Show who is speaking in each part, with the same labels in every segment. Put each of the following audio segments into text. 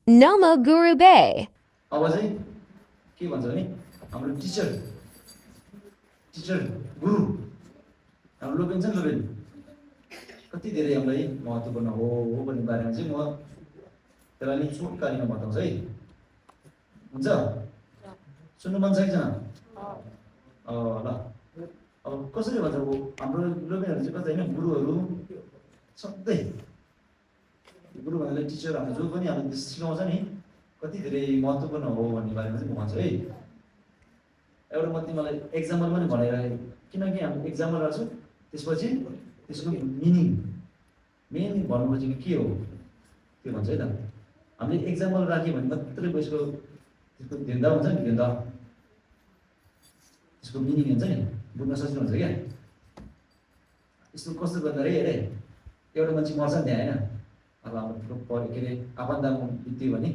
Speaker 1: Nomo Gurube.
Speaker 2: अब चाहिँ के भन्छ भने हाम्रो टिचर टिचर गुरु हाम्रो लोपेन छ नि लोपेन कति धेरै हामीलाई महत्त्वपूर्ण हो भन्ने बारेमा चाहिँ म त्यसलाई नि छोटकारीमा बताउँछु है हुन्छ सुन्नु मन छ कि छैन ल अब कसरी भन्छ हाम्रो लोपेनहरू चाहिँ कता होइन गुरुहरू सधैँ गुरु भन्नाले टिचर हाम्रो जो पनि हामीले सिकाउँछ नि कति धेरै महत्त्वपूर्ण हो भन्ने बारेमा चाहिँ म भन्छु है एउटा म तिमीलाई एक्जाम्पल पनि भनिरहेँ किनकि हामी एक्जाम्पल राख्छु त्यसपछि त्यसको मिनिङ मेन भन्नु खोजेको के हो त्यो भन्छ है त हामीले एक्जाम्पल राख्यो भने मात्रै त्यसको धिन्दा हुन्छ नि धिन्दा त्यसको मिनिङ हुन्छ नि बुझ्न सजिलो हुन्छ क्या यस्तो कस्तो गर्दा रे हेरे एउटा मान्छे मर्छ नि त्यहाँ होइन अब हाम्रो पऱ्यो के अरे आफन्त बित्यो भने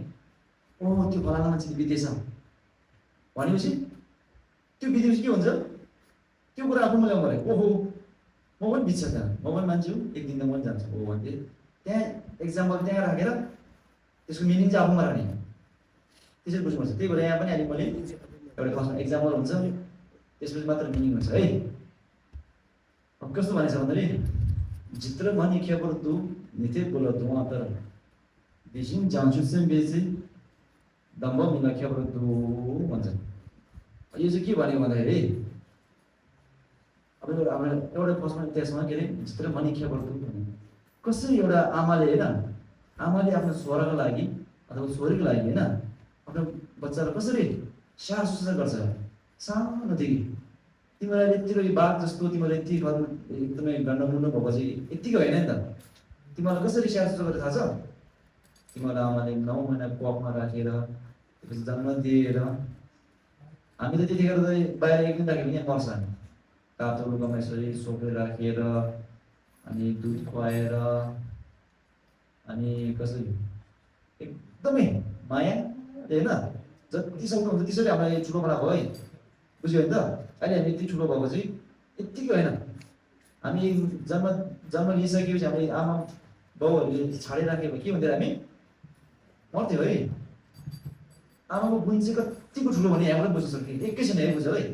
Speaker 2: ओ त्यो फलाना मान्छेले बितेछ भनेपछि त्यो बितेपछि के हुन्छ त्यो कुरा आफूमा ल्याउनु पऱ्यो ओहो म पनि बित्छ त्यहाँ म पनि मान्छे एक दिन त म पनि जान्छु हो भन्थे त्यहाँ एक्जाम्पल त्यहाँ राखेर त्यसको मिनिङ चाहिँ आफूमा राख्ने त्यसरी बुझ्नुपर्छ त्यही भएर यहाँ पनि अहिले मैले एउटा फर्स्टमा एक्जाम्पल हुन्छ त्यसपछि मात्र मिनिङ हुन्छ है अब कस्तो भनेछ भन्दाखेरि चित्र भनी खेपर तु निथे बोल तु तर बेसिङ जान्छु चाहिँ बेसी दम्ब मिला खेपर तु भन्छ यो चाहिँ के भनेको भन्दाखेरि अब एउटा फर्स्टमा त्यसमा के अरे चित्र भनी खेपर तु भन्ने कसरी एउटा आमाले होइन आमाले आफ्नो छोराको लागि अथवा छोरीको लागि होइन आफ्नो बच्चालाई कसरी स्याहार सुसार गर्छ सानोदेखि तिमीलाई यत्तिको बाघ जस्तो तिमीले यति गर्नु एकदमै गन्डमुन्डो भएको चाहिँ यत्तिकै होइन नि त तिमीलाई कसरी स्याहार सुसार गरेर थाहा छ तिमीलाई आमाले 9 महिना कोखमा राखेर त्यसपछि जन्म दिएर हामी त त्यतिखेर त बाहिर एक दिन राख्यो भने यहाँ मर्छ हामी तातो लुगामा यसरी सोपेर राखेर अनि दुध खुवाएर अनि कसरी एकदमै माया होइन जति सक्दो हुन्छ त्यसरी हामीलाई ठुलो बनाएको है बुझ्यो भने त अहिले हामी यति ठुलो भएको चाहिँ यत्तिकै होइन हामी जन्म लिइसकेपछि हामी आमा बाउहरूले छाडिराख्यो भने के हुन्थ्यो हामी मर्थ्यो है आमाको गुण चाहिँ कतिको ठुलो भने हामीलाई बुझ्न सक्यो एकैछिन है बुझ्यो है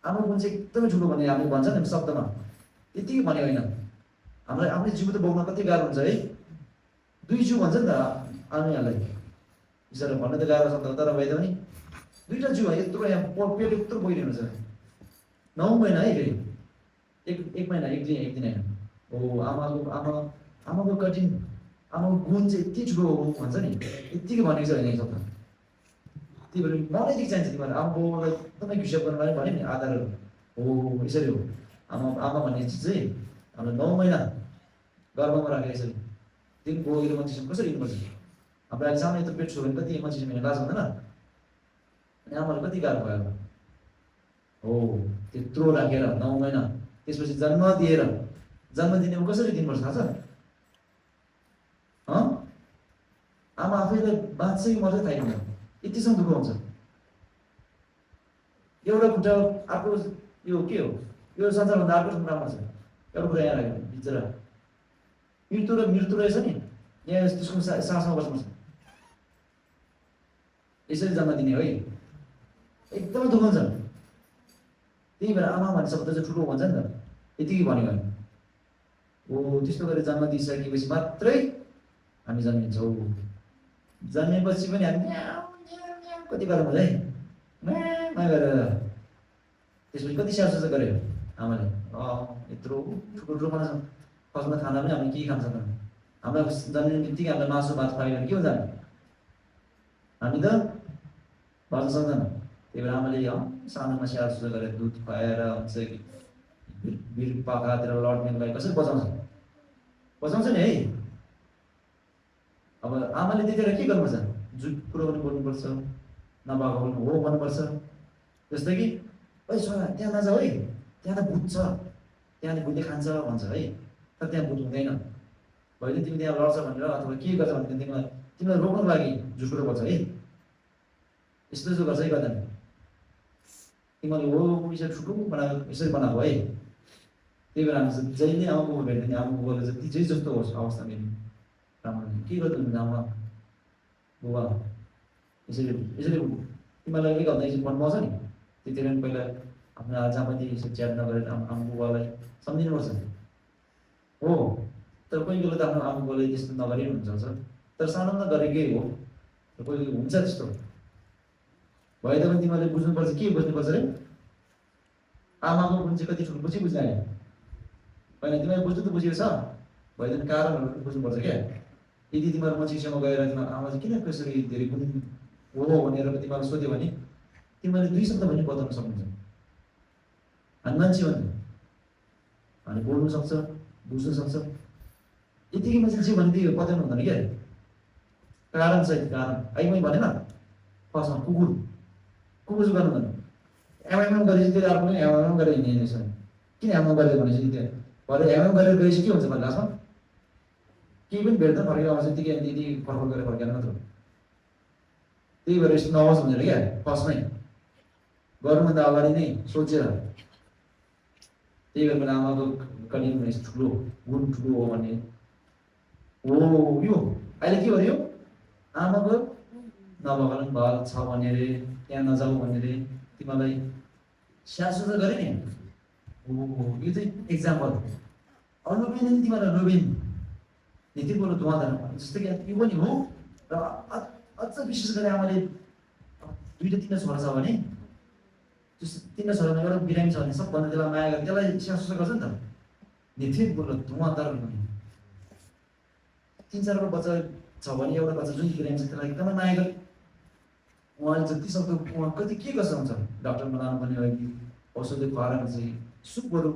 Speaker 2: आमाको गुण चाहिँ एकदमै ठुलो भने हामीले भन्छ नि शब्दमा यतिकै भने होइन हामीलाई आफ्नै जिउ त बोक्न कति गाह्रो हुन्छ है 2 जिउ भन्छ नि त आमालाई बिचरा भन्न त गाह्रो शब्द तर भए पनि 2टा जिउ यत्रो यहाँ पेट यत्रो बोइरहनु छ 9 महिना है फेरि एक महिना एक दिन होइन हो आमाको कठिन आमाको गुण चाहिँ यति ठुलो हो भन्छ नि यत्तिकै भनेको छ होइन शब्द त्यही भएर मनैदेखि चाहिन्छ तिमीहरू आमा बाउलाई एकदमै हिसाब गर्नु लागि भने नि आधारहरू हो यसरी हो आमा भन्ने चिज चाहिँ हाम्रो 9 महिना गर्भमा राखेर यसरी दिन बोकेर मान्छेसँग कसरी हिँड्नुपर्छ हाम्रो अहिले सानो यत्रो पेट छोयो भने कति मान्छेसँग हिँड्न लाज हुँदैन अनि आमालाई कति गाह्रो भयो हो त्यत्रो राखेर 9 महिना त्यसपछि जन्म दिएर जन्म दिनेमा कसरी दिनुपर्छ थाहा छ आमा आफैलाई बाँच्छ कि मर्छ थाहा हुँदैन यतिसम्म दुःख हुन्छ एउटा खुट्टा अर्को यो के हो यो संसारभन्दा अर्को राम्रो छ एउटा कुरा यहाँ राखेर बिचरा मृत्यु रहेछ नि यहाँ त्यसको सासमा बस्नुपर्छ यसरी जन्म दिने है एकदमै दुःख हुन्छ त्यही भएर आमा भन्ने शब्द चाहिँ ठुलो भन्छ नि त यतिकै भनेको होइन हो त्यस्तो गरेर जन्म दिइसकेपछि मात्रै हामी जन्मिन्छौँ जन्मेपछि पनि हामी कति गाह्रो हुन्छ है माया गरेर त्यसपछि कति स्याहार सुसार गर्यो आमाले यत्रो ठुलो खाना फर्स्टमा खाना पनि हामीले के खान्छ त हामीलाई जन्मिने बित्तिकै हामीलाई मासु भात खुवायो भने के हुन्छ हामी त बाँच्न सक्दैन त्यही भएर आमाले सानोमा स्याहार सुसार गरेर दुध खुवाएर हुन्छ बिर पाखातिर लड्नेको लागि कसरी बचाउँछ नि है अब आमाले त्यतिखेर के गर्नुपर्छ जुन कुरो पनि बोल्नुपर्छ नभएको पनि हो भन्नुपर्छ जस्तै कि ओइ छोरा त्यहाँ नजाऊ है त्यहाँ त भूत छ त्यहाँले भूतले खान्छ भन्छ है तर त्यहाँ भूत हुँदैन भइले तिमी त्यहाँ लड्छ भनेर अथवा के गर्छ भने तिमीलाई रोक्नको लागि झुट कुरो गर्छ है यस्तो गर्छ है गर्दैन तिमीले हो यसरी ठुलो बनाएको यसरी बनाएको है त्यही भएर हामी जहिले आमा बाउ भेट्दैन आमा बाउले जति जे जस्तो होस् अवस्था मेरो राम्रो के गर्नुहुन्छ आमा बुबा यसरी यसरी तिमीलाई एक हप्ता एकछिन मन पाउँछ नि त्यति बेला पहिला आफ्नो जहाँ पनि यसो च्याट नगरेर आमा बुबालाई सम्झिनुपर्छ हो। तर कोही बेला त आफ्नो आमा बुबाले त्यस्तो नगरे पनि हुन्छ तर सानोमा गरेकै हो। कोही हुन्छ त्यस्तो भए तापनि तिमीहरूले बुझ्नुपर्छ। के बुझ्नुपर्छ रे? आमाको गुण चाहिँ कति ठुलो पछि बुझ्ने होइन। तिमीले बुझ्नु त बुझेको छ, भए तापनि कारणहरू बुझ्नुपर्छ क्या। यदि तिमीहरू मान्छेसँग गएर तिमीहरू आमा चाहिँ किन कसरी धेरै गुण हो भनेर तिमीहरूले सोध्यो भने तिमीहरूले 2 शब्द पनि बताउन सक्नुहुन्छ। हामी मान्छे हो नि, हामी बोल्नु सक्छ, बुझ्नु सक्छ। यतिकै मान्छे चाहिँ भने त्यो बताउनु हुँदैन क्या। कारण सहित कारण। अहिले मैले भनेन फर्स्टमा कुकुर कुकुर गर्नु हुँदैन। एमएमएम गरेपछि त्यो अर्को पनि एमएमएम गरेर हिँड्ने रहेछ। किन एमएमएम गरेर भनेपछि त्यो भरे एमएमएम गरेर गएपछि के हुन्छ भने लास्टमा केही पनि भेट्दा फर्केर आउँछ। त्यतिकै यति फरफर गरेर फर्केर मात्र। त्यही भएर यस्तो नहोस् भनेर क्या फर्स्टमै गर्नुभन्दा अगाडि नै सोचेर। त्यही भएर मैले आमाको कहिले पनि ठुलो गुण ठुलो हो भन्ने हो। यो अहिले के भन्यो? आमाको नभएन भाग छ भने रे त्यहाँ नजाऊ भने रे तिमीलाई स्याहार गरे नि। हो यो चाहिँ एक्जाम्पल। अनुबिन तिमीलाई रोबिन नीति बोलो दुवादन जस्तै कि यो पनि हो। र अझ विशेष गरी आमाले 2-3 छोरा छ भने त्यस 3 छोरामा एउटा बिरामी छ भने सबभन्दा त्यसलाई माया गरेर त्यसलाई स्याहार गर्छ नि त। नीति बोलो दुवादन भने 3-4 बच्चा छ भने एउटा बच्चा जुन बिरामी छ त्यसलाई एकदमै माया गरे उहाँले जति सक्दो उहाँ कति के गर्छ हुन्छ डाक्टरमा लानुपर्ने हो कि औषधि खुवाएर हुन्छ सुपहरू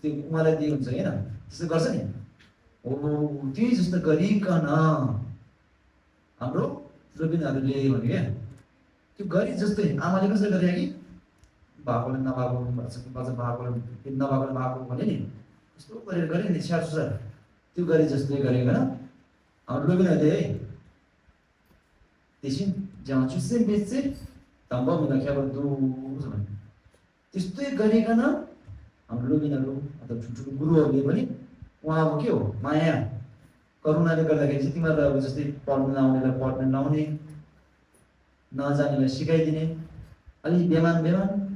Speaker 2: त्यो उहाँलाई दिएको हुन्छ होइन त्यस्तो गर्छ नि। हो त्यही जस्तो गरिकन हाम्रो रोबिनहरूले भन्यो क्या। त्यो गरी जस्तै आमाले कसरी गरे कि भएकोले नभएको बच्चा भएकोले नभएकोले भएको भने नि त्यस्तो गरेर गरे नि स्याहार सुसार त्यो गरे जस्तै गरेकन हाम्रो रोबिनहरूले है 대신 제가 출생비스 담보문화 개발도 त्यस्तै गरिकन हाम्रो लोबिनहरू अथवा ठुल्ठुलो गुरुहरूले पनि उहाँको के हो माया करुणाले गर्दाखेरि चाहिँ तिमीहरूलाई अब जस्तै पढ्न नआउनेलाई पढ्न नआउने नजानेलाई सिकाइदिने अलि बेमान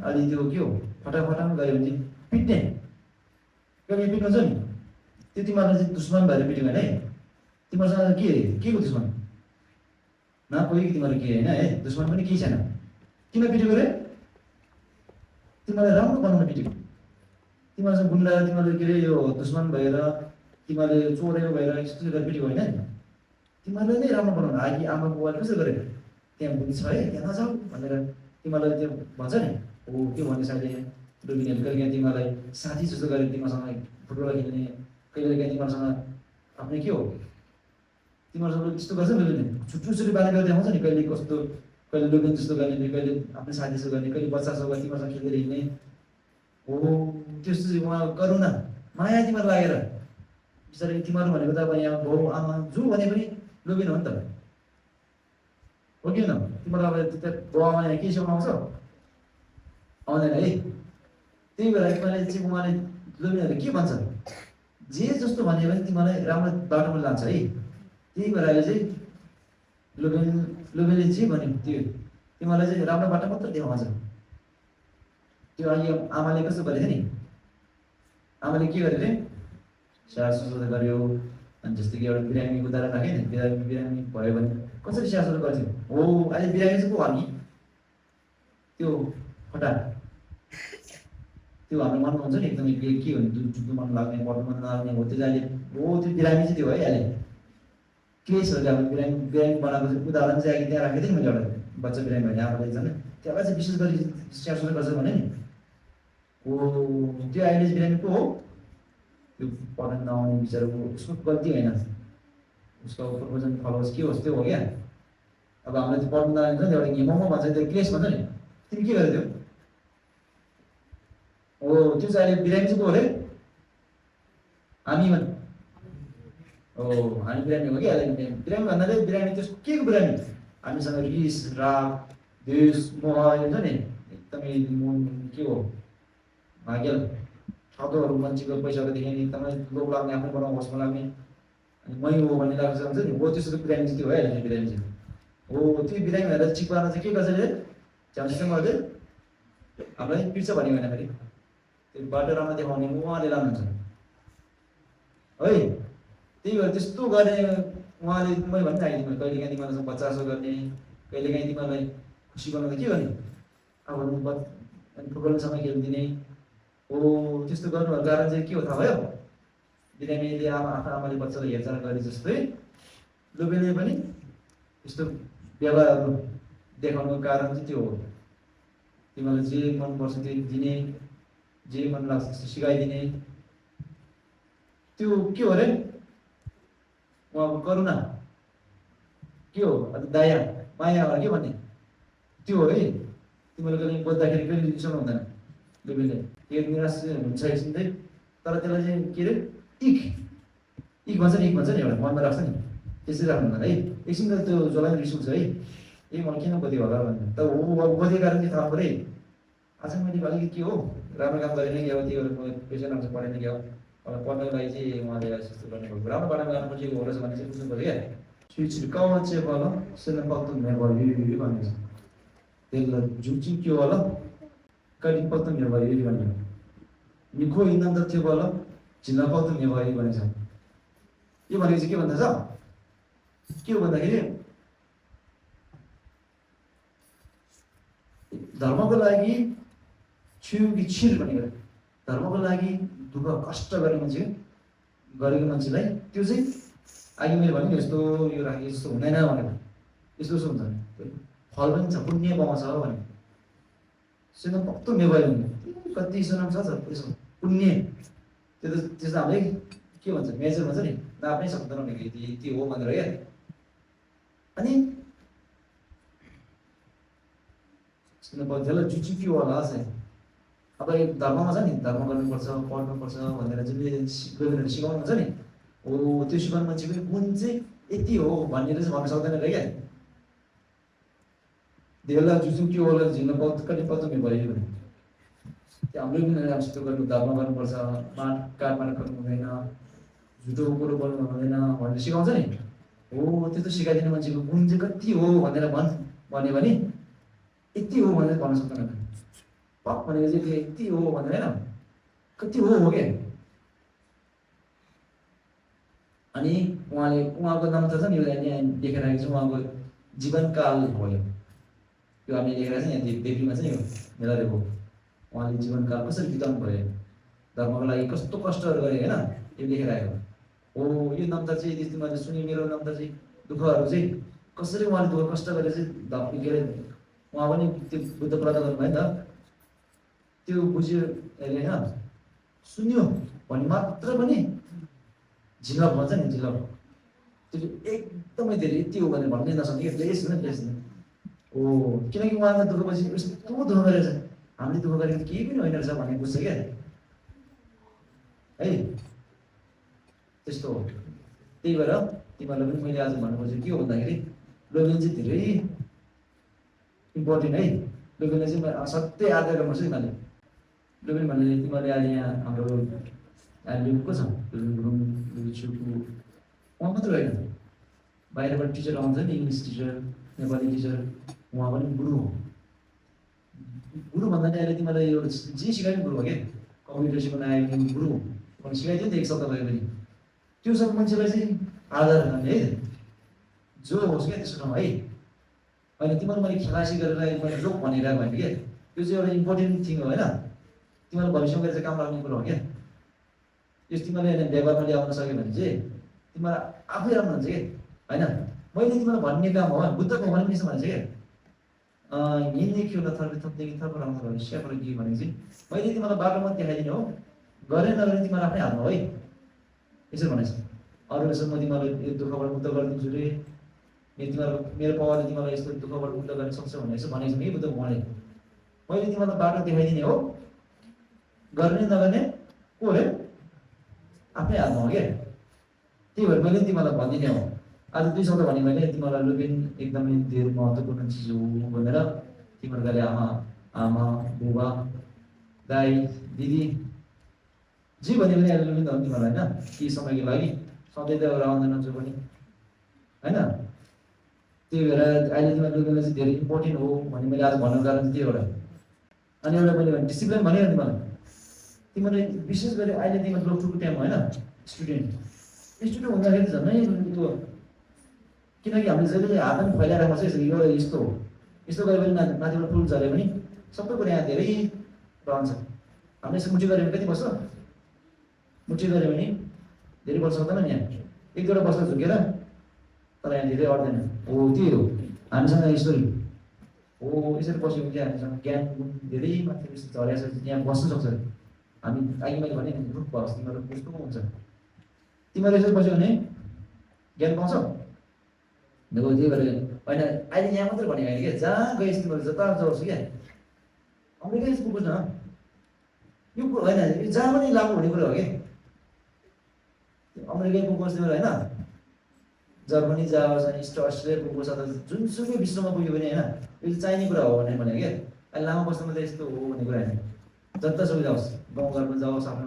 Speaker 2: अलि त्यो के हो फटाफट गऱ्यो भने चाहिँ पिट्ने कहिले पिट्नुहुन्छ नि त्यो तिमीहरूलाई चाहिँ दुश्मन भएर पिट्यो भने है तिमीहरूसँग के को दुश्मन न कोही तिमीहरू के होइन है दुश्मन पनि केही छैन। किन पिटेको रे? तिमीलाई राम्रो बनाउन पिटेको। तिमीहरूसँग गुन्डा तिमीहरूले के अरे यो दुश्मन भएर तिमीहरूले चोरेको भएर यस्तो गरेर पिटेको होइन नि। तिमीहरूले नै राम्रो बनाउनु आगे आमा बुबाले कसरी गरेर त्यहाँ बुझ्छ है त्यहाँ नजाऊ भनेर तिमीहरूलाई त्यो भन्छ नि। हो त्यो भन्ने साथी डुबिनेहरू कहिले काहीँ तिमीलाई साथी जस्तो गरेर तिमीहरूसँग फुटबल खेल्ने कहिले काहीँ तिमीहरूसँग आफ्नै के हो तिमीहरूसँग त्यस्तो गर्छ नि छुट्टुसुट्टी बारे गर्दै आउँछ नि कहिले कस्तो कहिले लोबिन जस्तो गर्ने कहिले आफ्नै साथी जस्तो गर्ने कहिले बच्चासँग तिमीहरूसँग खेलेर हिँड्ने। हो त्यस्तो चाहिँ उहाँ करुणा माया तिमीहरू लागेर बिचरा तिमीहरू भनेको त अब यहाँ बाउ आमा जो भने पनि लोबिन हो नि त हो कि न। तिमीहरू अब त्यो बाउ आमा यहाँ केही आउँछ आउँदैन है। त्यही भएर तिमीहरूले चाहिँ उहाँले लोबिनहरूले के भन्छ जे जस्तो भने पनि तिमीलाई राम्रो बाटोमा लान्छ है। त्यही भएर अहिले चाहिँ लोबेले जे भन्यो त्यो तिमीलाई चाहिँ राम्रो बाटो मात्र देखाउँछ। त्यो अहिले आमाले कस्तो गरेको थियो नि आमाले के गर्यो अरे स्याहार सुसार गर्यो। अनि जस्तै कि एउटा बिरामीको उदाहरण राखेँ नि बिरामी भयो भने कसरी स्याहार सुसार गर्थ्यो। हो अहिले बिरामी चाहिँ को हामी त्यो फटा त्यो हाम्रो मनमा हुन्छ नि एकदमै के भने जुत्नु मन लाग्ने पढ्नु मन नलाग्ने हो त्यो अहिले हो त्यो बिरामी चाहिँ त्यो है अहिले केसहरूले अब बिरामी बनाएको चाहिँ उदाहरण चाहिँ अघि त्यहाँ राखेको थिएँ मैले एउटा बच्चा बिरामी भने आमाले एकजना त्यसलाई चाहिँ विशेष गरी स्याहार सुसार गर्छ भने नि हो त्यो अहिले बिरामी को हो त्यो पढ्न नआउने बिचराको उसको गल्ती होइन उसको प्रपोजन फलोज के होस् त्यो हो क्या। अब हामीलाई त्यो पढ्नु नआउने नि एउटा हिमोमा भन्छ त्यो क्लेस भन्छ नि तिमी के गर्यो हो त्यो चाहिँ अहिले बिरामी चाहिँ को हो अरे हामी भन् हो हामी बिरामी हो कि अहिले बिरामी भन्नाले बिरामी त्यसको के को बिरामी हामीसँग रिस राग द्वेष मोह हुन्छ नि एकदमै के हो भाग्य ठगहरू मान्छेको पैसाको देख्ने एकदमै लोभ लाग्ने आफ्नो बनाउ होसमा लाग्ने अनि मै हो भन्ने लाग्छ हुन्छ नि हो त्यस्तो बिरामी चाहिँ त्यो भइहाल्छ बिरामी चाहिँ हो त्यो बिरामी भएर चिक पार्न चाहिँ के गर्छ अरे झ्याउँसँग अझै हामीलाई पिर्छ भन्यो भने फेरि त्यो बाटो राम्रो देखाउने उहाँले लानुहुन्छ है। त्यही भएर त्यस्तो गर्ने उहाँले मैले भन्ने आइदिनु मैले कहिलेकाहीँ तिमीहरूसँग बच्चासो गर्ने कहिलेकाहीँ तिमीहरूलाई खुसी बनाउँदा के गर्ने अब फुटबलसँग खेलिदिने हो। त्यस्तो गर्नुभएको कारण चाहिँ के हो थाहा भयो? बिरामीले आफ्नो आमाले बच्चालाई हेरचाह गरे जस्तै लोभेले पनि यस्तो व्यवहारहरू देखाउनुको कारण चाहिँ त्यो हो। तिमीलाई जे मनपर्छ त्यो दिने, जे मन लाग्छ त्यस्तो सिकाइदिने, त्यो के हो अरे उहाँको करुणा के हो, दया माया के भन्ने त्यो हो है। तिमीले कहिले बोल्दाखेरि कहिले रिसाउनु हुँदैन। लोभेले एक निराश हुन्छ एकछिन चाहिँ, तर त्यसलाई चाहिँ के अरे इक भन्छ नि एउटा मनमा राख्छ नि, त्यसरी राख्नु हुँदैन है। एकछिन त त्यो जसलाई रिस उठ्छ है, ए मलाई किन बोल्यो होला भन्ने त हो। अब बोलेको कारण चाहिँ थाहा पऱ्यो है। आज मैले अलिकति के हो राम्रो काम गरेन क्या हो, त्यो पैसा राम्रो पढेन क्या हो, मलाई पढ्नको लागि चाहिँ उहाँले यस्तो गर्नुभएको राम्रो पढाइमा गर्नु पर्छ हो रहेछ भने चाहिँ बुझ्नु पऱ्यो क्या। छिकाउ चाहिँ बल सेना पक्तुङ भयो भनेको छ। त्यसलाई जुची के होला कहिले पक्तुङ भयो भन्ने निको इन्धन त थियो बल झिल्ला पक्तुङ भयो भनेको छ। यो भनेको चाहिँ के भन्दैछ, के हो भन्दाखेरि धर्मको लागि छिउ कि छिर भनेको, धर्मको लागि दुःख कष्ट गर्ने मान्छे गरेको मान्छेलाई त्यो चाहिँ अघि मैले भने यस्तो यो राखेको जस्तो हुँदैन भनेको, यस्तो हुन्छ फल पनि छ, पुण्य पाउँछ भने सेना पक्तो भयो भने कति सुनाम छ त्यसो पुण्य त्यो त त्यस्तो हामीले के भन्छ मेजर भन्छ नि नाप्नै सक्दैन भनेको यति हो भनेर क्या। अनि त्यसलाई जुची के होला चाहिँ अब धर्ममा छ नि, धर्म गर्नुपर्छ पढ्नुपर्छ भनेर जुन सिकाउनुहुन्छ नि हो, त्यो सिकाउनु मान्छेको गुण चाहिँ यति हो भनेर चाहिँ भन्न सक्दैन र क्या। धेरैलाई जुचु के होला झिल्न कति पत्तुङ भयो भने त्यो हाम्रो पनि राम्रोसित गर्नु, धर्म गर्नुपर्छ, काटमाट गर्नु हुँदैन, झुटो कुरो बोल्नु हुँदैन भनेर सिकाउँछ नि हो। त्यस्तो सिकाइदिने मान्छेको गुण चाहिँ कति हो भनेर भन्यो भने यति हो भनेर भन्न सक्दैन। पक भनेको चाहिँ त्यो यति हो भनेर होइन, कति हो क्या। अनि उहाँको नाम त छ नि यहाँ लेखेर राखेको छ, उहाँको जीवनकाल भयो यो हामीले लेखेर छ यहाँ देवीमा चाहिँ यो मेलारेको उहाँले जीवनकाल कसरी बिताउनु भयो, धर्मको लागि कस्तो कष्टहरू गरे होइन, यो लेखेर आएको हो। यो नम्ता चाहिँ यदि तिमीहरूले सुने मेरो नम्ता चाहिँ दुःखहरू चाहिँ कसरी उहाँले दुःख कष्ट गरेर चाहिँ के अरे उहाँ पनि त्यो बुद्ध प्रदान गर्नुभयो नि त, त्यो बुझ्यो अरे होइन सुन्यो भने मात्र पनि झिलक भन्छ नि, झिलक त्यो एकदमै धेरै यति हो भनेर भन्नै नसक्ने क्या, प्लेस नै हो। किनकि उहाँले दुःख पछि यस्तो दुःख गरेको छ, हामीले दुःख गरेको केही पनि होइन रहेछ भन्ने बुझ्छ क्या है, त्यस्तो हो। त्यही भएर तिमीहरूलाई पनि मैले आज भन्नु खोजेको के हो भन्दाखेरि लोभेन चाहिँ धेरै इम्पोर्टेन्ट है। लोभेनलाई चाहिँ सधैँ आदर गर्नुपर्छ तिमीहरूले। लोभेन भन्ने तिमीहरूले अहिले यहाँ हाम्रो अहिले को छ गुरुङ छुकु उहाँ मात्र होइन, बाहिरबाट टिचर आउँछ नि, इङ्ग्लिस टिचर, नेपाली टिचर, उहाँ पनि गुरु हो। गुरु भन्दा नि अहिले तिमीलाई एउटा जे सिकायो गुरु हो क्या, कम्प्युटर सिकाउन आयो भने गुरु हो सिकाइदियो नि त एक शब्द भयो भने त्यो सब मान्छेलाई चाहिँ आदर गर्ने है, जो होस् क्या त्यसो ठाउँमा है। होइन तिमीहरू मैले खेलासी गरेर मैले लोक भनिरहेको भने क्या, त्यो चाहिँ एउटा इम्पोर्टेन्ट थिङ हो होइन, तिमीहरू भविष्यमा गएर चाहिँ काम लाग्ने कुरो हो क्या। त्यस तिमीहरूले व्यवहारमा ल्याउन सक्यो भने चाहिँ तिमीहरू आफै राम्रो हुन्छ क्या होइन। मैले तिमीलाई भन्ने काम हो बुद्धको भने पनि भनेको छ क्या, हिँड्ने खेल्न थर्ने थप्ने थप राम्रो भने स्यापर के भनेको चाहिँ मैले तिमीलाई बाटोमा देखाइदिने हो, गरे नगरे तिमीहरू आफ्नै हातमा हो है, यसरी भनेको छ। अरूले म तिमीलाई यो दुःखबाट मुक्त गरिदिन्छु रे, मेरो पावरले तिमीलाई यस्तो दुःखबाट मुक्त गर्न सक्छ भनेर चाहिँ भनेको छ कि बुद्ध भगवानले। मैले तिमीलाई बाटो देखाइदिने हो, गर्ने नगर्ने को अरे आफ्नै हातमा हो क्या। त्यही भएर मैले तिमीलाई भनिदिने हो। आज दुई शब्द भने मैले तिमीलाई लोभेन एकदमै धेरै महत्त्वपूर्ण चिज हो भनेर तिमीहरूले आमा बुबा दाई दिदी जे भने पनि अहिले लोभेन त हो तिमीहरूलाई होइन, केही समयको लागि सधैँ त एउटा आउँदैन जो पनि होइन। त्यही भएर अहिले तिमीहरू लुकेर चाहिँ धेरै इम्पोर्टेन्ट हो भन्ने मैले आज भन्नुको कारण चाहिँ त्यो एउटा। अनि एउटा मैले भने डिसिप्लिन भने तिमीलाई तिमीले विशेष गरी अहिले तिमीहरू लोकटुको टाइम होइन स्टुडेन्ट हुँदाखेरि त झन् त्यो किनकि हामीले जहिले हात पनि फैलाएर बस्छ यो यस्तो हो यस्तो गऱ्यो भने माथिबाट फुल झऱ्यो भने सबै कुरा यहाँ धेरै रहन्छ। हामीले यसो मुठी गऱ्यो भने कति बस्छ मुठी गऱ्यो भने धेरै बस्छ सक्दैन नि यहाँ एक दुईवटा बस्दा झुकेर तर यहाँ धेरै अट्दैन हो त्यही हो हामीसँग यसरी हो यसरी बस्यो भने चाहिँ हामीसँग ज्ञान धेरै माथि झरेको छ यहाँ बस्नु सक्छ हामी अघि मैले भने ग्रुप भयो तिमीहरू कस्तो हुन्छ तिमीहरू यसरी बस्यो भने ज्ञान पाउँछ देखो त्यही भएर होइन अहिले यहाँ मात्रै भनेको होइन क्या जहाँ गएस् तिमीहरू जता जाओस् क्या अमेरिकै बुझ्न यो होइन जहाँ पनि लागु हुने कुरा हो कि अमेरिकै पुग्नुहोस् तिमीहरू होइन जर्मनी जाओस् अनि अस्ट्रेलिया पुग्नुहोस् अथवा जुनसुकै विश्वमा पुग्यो भने होइन यो चाहिने कुरा हो भने क्या अहिले लामो बस्नुमा त यस्तो हो भन्ने कुरा होइन जतासुकै जाओस् गाउँघरमा जाओस् आफ्नो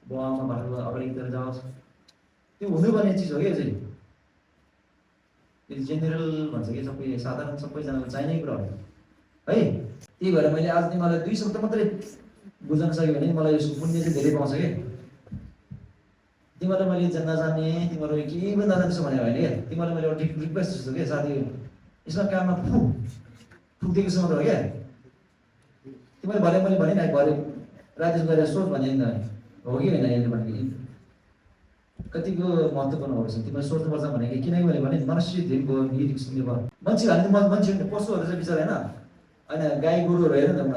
Speaker 2: बाउआमा भाषा अगाडितिर जाओस् त्यो हुनुपर्ने चिज हो कि यो चाहिँ यो जेनरल भन्छ कि सबै साधारण सबैजनाको चाहिने कुरा हो है। त्यही भएर मैले आज तिमीलाई 2 शब्द मात्रै बुझ्न सक्यो भने मलाई यसको पुण्य चाहिँ धेरै पाउँछ कि तिमीलाई मैले नजाने तिमीहरू केही पनि नजान्छ भनेको होइन क्या तिमीलाई मैले एउटा रिक्वेस्ट जस्तो क्या साथी यसमा काममा फुक्दिएको जस्तो मात्र हो क्या तिमीले भरे मैले भने नि भरे राजेश गएर सोच भने हो कि होइन यसले भनेको कतिको महत्त्वपूर्ण हो तिमीले सोच्नुपर्छ भनेको किनकि मैले भने मनुष्य दिनको गीत सुन्ने भयो मान्छे हाल्ने मान्छे पशुहरू चाहिँ बिचरा होइन होइन गाई गोरुहरू हेर नि त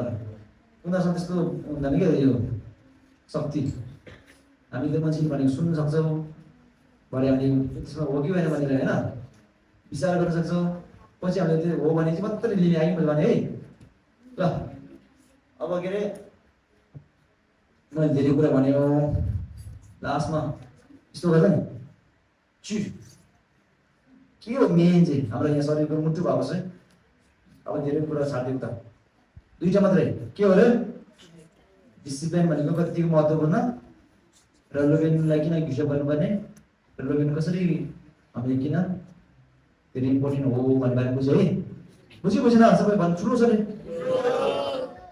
Speaker 2: उनीहरूसँग त्यस्तो हुँदैन क्या यो शक्ति हामीले मान्छेले भनेको सुन्न सक्छौँ भरे हामीले त्यसमा हो कि होइन भनेर होइन विचार गर्न सक्छौँ पछि हामीले त्यो हो भने चाहिँ मात्रै लिने आयो मैले भने है ल अब के अरे मैले धेरै कुरा भन्यो लास्टमा यस्तो गर्छ नि चिज के हो मेन चाहिँ हाम्रो यहाँ शरीरको मुटु भएको चाहिँ अब धेरै कुरा छाडिदिउँ त 2टा मात्रै के हो अरे डिसिप्लिन भनेको कतिको महत्त्वपूर्ण र लोगेनलाई किन घिसो गर्नुपर्ने र लोगेन कसरी हामीले किन धेरै इम्पोर्टेन्ट हो भन्ने बारे बुझ्यो है बुझेन सबै भन्नु ठुलो छ नि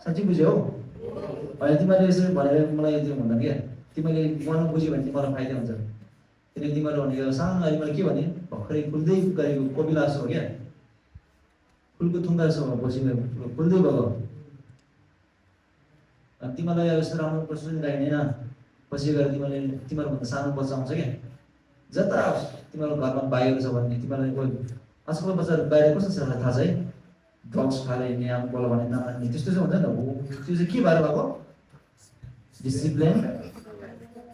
Speaker 2: साँच्चै बुझ्यो हो अहिले तिमीहरूले यसरी भनेर मलाई त्यो भन्दा क्या तिमीले मन बुझ्यो भने तिमीलाई फाइदा हुन्छ किनकि तिमीहरू भनेको सानो अहिले मैले के भने भर्खरै फुल्दै गरेको कोपिला जस्तो हो क्या फुलको थुङ्गा जस्तो बसेको फुल्दै भयो अनि तिमीलाई अब यस्तो राम्रो प्रश्न लाग्दैन पछि गएर तिमीहरूभन्दा सानो बच्चा आउँछ क्या जता तिमीहरू घरमा बाहिर छ भने तिमीहरूलाई आजकल बच्चाहरू बाहिर कस्तो छ थाहा छ है ड्रग्स खाएर हिँड्ने आमा बोला भने नमान्ने त्यस्तो चाहिँ हुन्छ नि त हो त्यो चाहिँ के भएर भएको डिसिप्लिन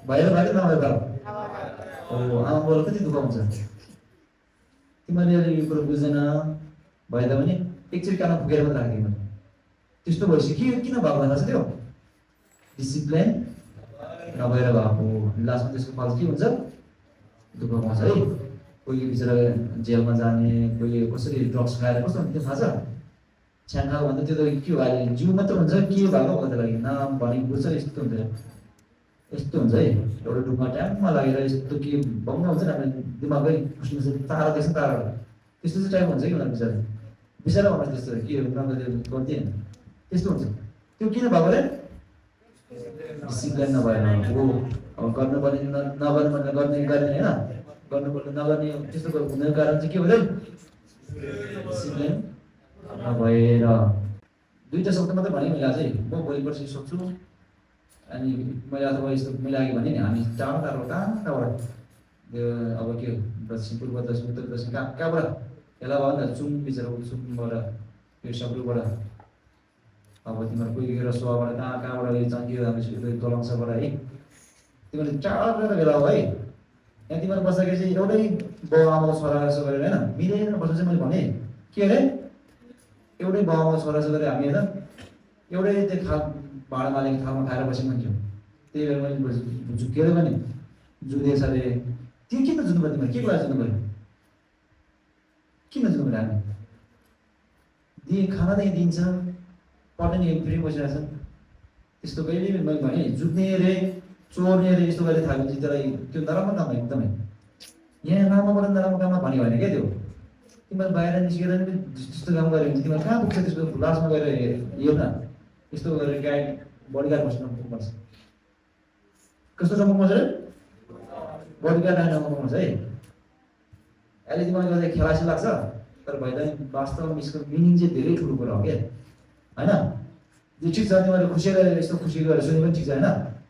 Speaker 2: भएर भएको नभएर भएको हो आमा बोला कति दुःख हुन्छ तिमीहरूले यो कुरो बुझ्दैन भए तापनि एकचोटि कानमा फुकेर मात्रै राख्दियो मैले त्यस्तो भएपछि किन भएको थाहा छ त्यो डिसिप्लिन नभएर भएको लास्टमा त्यसको फल के हुन्छ दुःख पाउँछ है कोही बिचरा जेलमा जाने कोही कसरी ड्रग्स खाएर कस्तो हुन्छ त्यो थाहा छ छ्याङ्खा भन्दा त्यो त के हो अहिले जिउ मात्र हुन्छ के भएको भन्दा लागि नाम भनेको बुझ्छ यस्तो हुन्छ है एउटा डुबमा ट्याङमा लागेर यस्तो के बङ्ग हुन्छ नि हामीले दिमागै खुस्नु तारा देख्छ तारा त्यस्तो चाहिँ टाइप हुन्छ कि उनीहरू बिचरा भन्नुहोस् त्यस्तो के नगर्दै गर्थेँ होइन त्यस्तो हुन्छ त्यो किन भएको अरे डिसिप्लिन नभएर हो अब गर्नुपर्ने नगर्नुपर्ने गर्ने होइन गर्नुपर्ने नगर्ने त्यस्तो हुने कारण चाहिँ के हो डिसिप्लिन नभएर 2टा शब्द मात्रै भने मैले अझै म भोलि पर्सि सोध्छु अनि मैले अथवा यस्तो मैले अघि भने नि हामी टाढो कहाँबाट त्यो अब के हो दक्षिण पूर्व दक्षिण उत्तर दक्षिण कहाँबाट यसलाई भयो नि त चुम बिचरा चुमबाट यो सब्रुबाट अब तिमीहरू कोही रसुवाबाट कहाँबाट यो चङ्कियो हाम्रो तलङ्सबाट है तिमीहरूले टाढो भेला हो है यहाँ तिमीहरू बस्दाखेरि चाहिँ एउटै बाउ आमाको छोरा यसो गरेर होइन मिलेर बस्नु चाहिँ मैले भने के अरे एउटै बाउ आमाको छोरा यसो गरेर हामी होइन एउटै त्यो भाँडा मालेको थालमा खाएर बसेको हुन्थ्यौँ त्यही भएर मैले झुकेर पनि जुँदैछ अरे त्यो किन जुत्नु पऱ्यो तिमीहरू के कुरा जुत्नु पऱ्यो किन जुत्नु पऱ्यो हामी खाना त दिन्छ पढ्ने नि फ्री बसिरहेछ त्यस्तो कहिले पनि मैले भने जुत्ने अरे चोर्ने अरे यस्तो गरेर थाहा हुन्छ त्यसलाई त्यो नराम्रो काम हो एकदमै यहाँ राम्रोबाट नराम्रो काममा भन्यो भने क्या त्यो तिमीहरू बाहिर निस्केर नि त्यस्तो काम गऱ्यो भने तिमीहरू कहाँ पुग्छ त्यसको लास्टमा गएर हेर न यस्तो गरेर गाइड बडीगार्ड बस्नु पुग्नुपर्छ कस्तो ठाउँमा पुग्छ रे बडीगार्ड आएर पुग्नुपर्छ है अहिले तिमीलाई गर्दा खेलासी लाग्छ तर भइदा वास्तवमा यसको मिनिङ चाहिँ धेरै ठुलो कुरा हो क्या होइन यो ठिक छ तिमीहरूले खुसी गरेर यस्तो खुसी गरेर सुने पनि ठिक छ होइन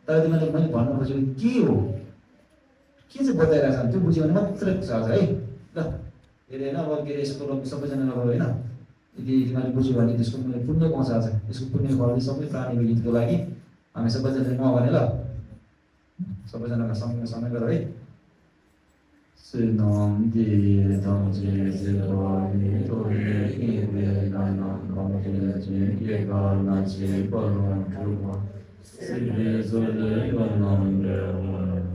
Speaker 2: तर तिमीहरूले मैले भन्न खोजेको के हो के चाहिँ बताइरहेको छ त्यो बुझ्यो भने मात्रै छ है ल धेरै होइन अब के अरे यसको सबैजना नगर होइन यदि तिमीहरूले बुझ्यो भने त्यसको पुण्य पाउँछ आज यसको पुण्य फल सबै प्राणीको हितको लागि हामी सबैजनाले म भने ल सबैजनालाई सँगै सँगै गर है 是能地当机之国，你作为一位南南高之君，也高那其不容之国，是别作的不能的我。